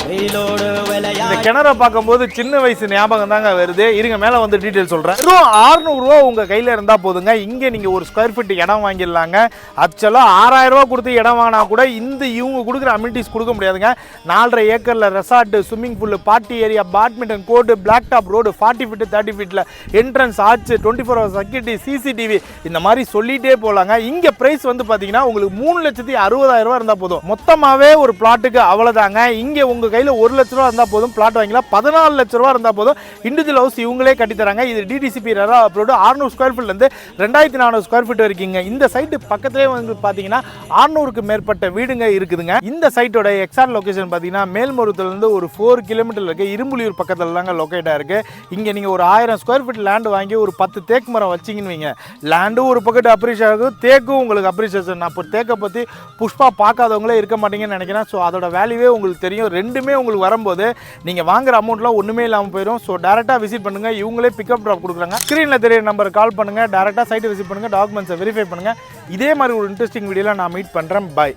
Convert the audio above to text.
இந்த கிணறை பார்க்கும்போது சின்ன வயசு ஞாபகம் தாங்க வருது. இருங்க மேலே வந்து டீட்டெயில் சொல்கிறேன். வெறும் 600 ரூபா உங்கள் கையில் இருந்தால் போதுங்க. இங்கே நீங்கள் ஒரு ஸ்கொயர் ஃபீட் இடம் வாங்கிடலாங்க. ஆக்சுவலாக 6000 ரூபா கொடுத்து இடம் வாங்கினா கூட இவங்க கொடுக்குற அம்யூனிட்டிஸ் கொடுக்க முடியாதுங்க. 4.5 ஏக்கரில் resort, swimming pool, party area, badminton court, black top road, 40 feet 30 ஃபீட்டில் என்ட்ரன்ஸ் ஆச்சு, 24 ஹவர்ஸ் செக்யூரிட்டி, சிசிடிவி, இந்த மாதிரி சொல்லிட்டே போகலாங்க. இங்கே ப்ரைஸ் வந்து பார்த்தீங்கன்னா உங்களுக்கு 3,60,000 ரூபா இருந்தால் போதும். மொத்தமாகவே ஒரு பிளாட்டுக்கு அவ்வளோதாங்க. இங்கே உங்கள் கையில் 1 லட்ச ரூபா இருந்தால் போதும், பிளாட் வாங்கிக்கலாம். 14 லட்ச ரூபா இருந்தால் போதும், இண்டிவிஜுவல் ஹவுஸ் இவங்களே கட்டித்தராங்க. இது டிடிசிபி ரெரா அப்ரூவ்டு. 600 ஸ்கொயர் ஃபீட்லேருந்து 2400 ஸ்கொயர் ஃபீட் வரைக்குங்க. இந்த சைட்டு பக்கத்துலேயே வந்து பார்த்தீங்கன்னா 600க்கு மேற்பட்ட வீடுங்க இருக்குதுங்க. இந்த சைட்டோட எக்ஸாக்ட் லொகேஷன் பார்த்தீங்கன்னா மேல்மருவத்துலேருந்து ஒரு 4 கிலோமீட்டர் இருக்குது. இரும்புலியூர் பக்கத்தில் தாங்க லொக்கேட்டாக இருக்குது. இங்கே நீங்கள் ஒரு 1000 ஸ்கொயர் ஃபீட் லேண்டு வாங்கி ஒரு 10 தேக்கு மரம் வச்சிங்கன்னு வைங்க, லேண்டும் ஒரு பக்கத்து அப்ரிஷியேட் ஆகும், தேக்கும் உங்களுக்கு அப்ரிஷியேஷன். நான் இப்போ தேக்கை பற்றி புஷ்பா பார்க்காதவங்களே இருக்க மாட்டீங்கன்னு நினைக்கிறேன். ஸோ அதோட வேல்யூவே உங்களுக்கு தெரியும். ரெண்டுமே உங்களுக்கு வரும்போது நீங்கள் வாங்குற அமௌண்ட்லாம் ஒன்றுமே இல்லாமல் போயிடும். ஸோ டேரெக்டாக விசிட் பண்ணுங்கள். இவங்களே பிக்கப் ட்ராப் கொடுக்குறாங்க. ஸ்க்ரீனில் தெரிய நம்பர் கால் பண்ணுங்கள், டேரெக்டாக சைட்டை விசிட் பண்ணுங்கள், டாக்குமெண்ட்ஸை வெரிஃபை பண்ணுங்கள். இதே மாதிரி ஒரு இன்ட்ரெஸ்டிங் வீடியோவில் நான் மீட் பண்ணுறேன். பாய்.